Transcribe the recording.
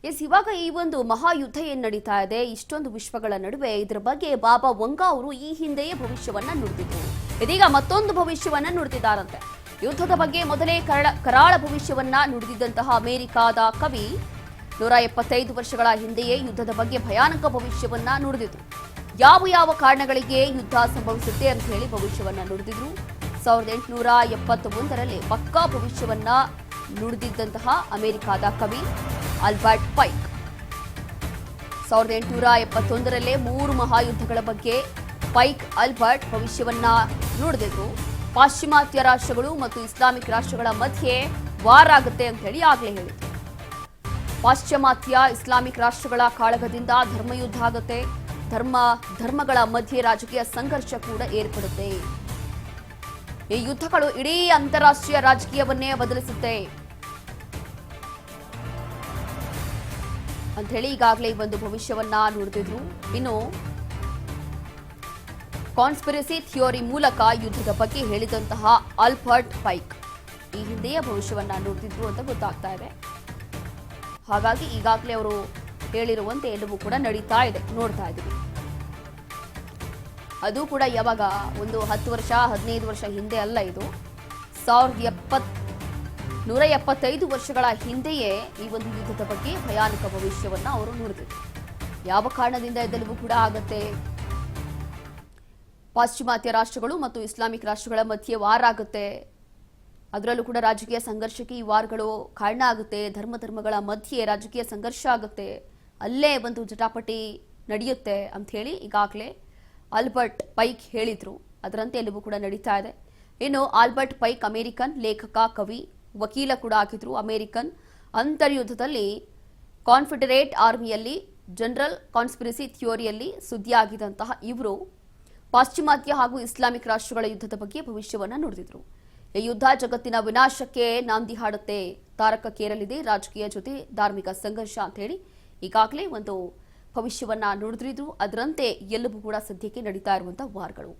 ಇವಾಗ ಈ ಒಂದು ಮಹಾಯುದ್ಧ ಏನ್ ನಡೀತಾ ಇದೆ, ಇಷ್ಟೊಂದು ವಿಶ್ವಗಳ ನಡುವೆ ಇದರ ಬಗ್ಗೆ ಬಾಬಾ ವಂಗಾ ಅವರು ಈ ಹಿಂದೆಯೇ ಭವಿಷ್ಯವನ್ನ ನುಡಿದಿದ್ರು. ಇದೀಗ ಮತ್ತೊಂದು ಭವಿಷ್ಯವನ್ನ ನುಡಿದಿದ್ದಾರಂತೆ. ಯುದ್ಧದ ಬಗ್ಗೆ ಮೊದಲೇ ಕರಾಳ ಭವಿಷ್ಯವನ್ನ ನುಡಿದಿದ್ದಂತಹ ಅಮೆರಿಕಾದ ಕವಿ 175 ವರ್ಷಗಳ ಹಿಂದೆಯೇ ಯುದ್ಧದ ಬಗ್ಗೆ ಭಯಾನಕ ಭವಿಷ್ಯವನ್ನ ನುಡಿದಿದ್ರು. ಯಾವ ಕಾರಣಗಳಿಗೆ ಯುದ್ಧ ಸಂಭವಿಸುತ್ತೆ ಅಂತ ಹೇಳಿ ಭವಿಷ್ಯವನ್ನ ನುಡಿದಿದ್ರು. 1871ರಲ್ಲಿ ಪಕ್ಕಾ ಭವಿಷ್ಯವನ್ನ ನುಡಿದಿದ್ದಂತಹ ಅಮೆರಿಕಾದ ಕವಿ ಆಲ್ಬರ್ಟ್ ಪೈಕ್ 1871ರಲ್ಲೇ 3 ಮಹಾಯುದ್ಧಗಳ ಬಗ್ಗೆ ಪೈಕ್ ಆಲ್ಬರ್ಟ್ ಭವಿಷ್ಯವನ್ನ ನುಡಿದಿದ್ರು. ಪಾಶ್ಚಿಮಾತ್ಯ ರಾಷ್ಟ್ರಗಳು ಮತ್ತು ಇಸ್ಲಾಮಿಕ್ ರಾಷ್ಟ್ರಗಳ ಮಧ್ಯೆ ವಾರ ಆಗುತ್ತೆ ಅಂತ ಹೇಳಿ ಆಗ್ಲೇ ಹೇಳಿದ್ರು. ಪಾಶ್ಚಿಮಾತ್ಯ ಇಸ್ಲಾಮಿಕ್ ರಾಷ್ಟ್ರಗಳ ಕಾಳಗದಿಂದ ಧರ್ಮಯುದ್ಧ ಆಗುತ್ತೆ. ಧರ್ಮಗಳ ಮಧ್ಯೆ ರಾಜಕೀಯ ಸಂಘರ್ಷ ಕೂಡ ಏರ್ಪಡುತ್ತೆ. ಈ ಯುದ್ಧಗಳು ಇಡೀ ಅಂತಾರಾಷ್ಟ್ರೀಯ ರಾಜಕೀಯವನ್ನೇ ಬದಲಿಸುತ್ತೆ ಅಂತ ಹೇಳಿ ಈಗಾಗಲೇ ಈ ಒಂದು ಭವಿಷ್ಯವನ್ನ ನುಡಿದಿದ್ರು. ಇನ್ನು ಕಾನ್ಸ್ಪಿರಸಿ ಥಿಯೋರಿ ಮೂಲಕ ಯುದ್ಧದ ಬಗ್ಗೆ ಹೇಳಿದಂತಹ ಆಲ್ಬರ್ಟ್ ಪೈಕ್ ಈ ಹಿಂದೆಯೇ ಭವಿಷ್ಯವನ್ನ ನುಡಿದಿದ್ರು ಅಂತ ಗೊತ್ತಾಗ್ತಾ ಇದೆ. ಹಾಗಾಗಿ ಈಗಾಗಲೇ ಅವರು ಹೇಳಿರುವಂತೆ ಎಲ್ಲವೂ ಕೂಡ ನಡೀತಾ ಇದೆ, ನೋಡ್ತಾ ಇದ್ದೀವಿ. ಅದು ಕೂಡ ಯಾವಾಗ ಒಂದು 10 ವರ್ಷ 15 ವರ್ಷ ಹಿಂದೆ ಅಲ್ಲ, ಇದು 175 ವರ್ಷಗಳ ಹಿಂದೆಯೇ ಈ ಒಂದು ಯುದ್ಧದ ಬಗ್ಗೆ ಭಯಾನಕ ಭವಿಷ್ಯವನ್ನ ಅವರು ನುಡಿದಿದ್ರು. ಯಾವ ಕಾರಣದಿಂದ ಇದೆಲ್ಲವೂ ಕೂಡ ಆಗತ್ತೆ, ಪಾಶ್ಚಿಮಾತ್ಯ ರಾಷ್ಟ್ರಗಳು ಮತ್ತು ಇಸ್ಲಾಮಿಕ್ ರಾಷ್ಟ್ರಗಳ ಮಧ್ಯೆ ವಾರ ಆಗುತ್ತೆ, ಅದರಲ್ಲೂ ಕೂಡ ರಾಜಕೀಯ ಸಂಘರ್ಷಕ್ಕೆ ಈ ವಾರಗಳು ಕಾರಣ ಆಗುತ್ತೆ, ಧರ್ಮಗಳ ಮಧ್ಯೆ ರಾಜಕೀಯ ಸಂಘರ್ಷ ಆಗುತ್ತೆ, ಅಲ್ಲೇ ಒಂದು ಜಟಾಪಟಿ ನಡೆಯುತ್ತೆ ಅಂತ ಹೇಳಿ ಈಗಾಗಲೇ ಆಲ್ಬರ್ಟ್ ಪೈಕ್ ಹೇಳಿದ್ರು. ಅದರಂತೆ ಎಲ್ಲವೂ ಕೂಡ ನಡೀತಾ ಇದೆ. ಇನ್ನು ಆಲ್ಬರ್ಟ್ ಪೈಕ್ ಅಮೆರಿಕನ್ ಲೇಖಕ, ಕವಿ, ವಕೀಲ ಕೂಡ ಆಗಿದ್ರು. ಅಮೆರಿಕನ್ ಅಂತರ್ಯುದ್ಧದಲ್ಲಿ ಕಾನ್ಫೆಡರೇಟ್ ಆರ್ಮಿಯಲ್ಲಿ ಜನರಲ್ ಕಾನ್ಸ್ಪಿರಸಿ ಥಿಯೋರಿಯಲ್ಲಿ ಸುದ್ದಿಯಾಗಿದ್ದಂತಹ ಇವರು ಪಾಶ್ಚಿಮಾತ್ಯ ಹಾಗೂ ಇಸ್ಲಾಮಿಕ್ ರಾಷ್ಟ್ರಗಳ ಯುದ್ಧದ ಬಗ್ಗೆ ಭವಿಷ್ಯವನ್ನ ನುಡಿದಿದ್ರು. ಈ ಯುದ್ಧ ಜಗತ್ತಿನ ವಿನಾಶಕ್ಕೆ ನಾಂದಿ ಹಾಡುತ್ತೆ, ತಾರಕಕ್ಕೇರಲಿದೆ ರಾಜಕೀಯ ಜೊತೆ ಧಾರ್ಮಿಕ ಸಂಘರ್ಷ ಅಂತ ಹೇಳಿ ಈಗಾಗಲೇ ಒಂದು ಭವಿಷ್ಯವನ್ನ ನುಡಿದಿದ್ರು. ಅದರಂತೆ ಎಲ್ಲವೂ ಕೂಡ ಸದ್ಯಕ್ಕೆ ನಡೀತಾ ಇರುವಂತಹ ವಾರಗಳು.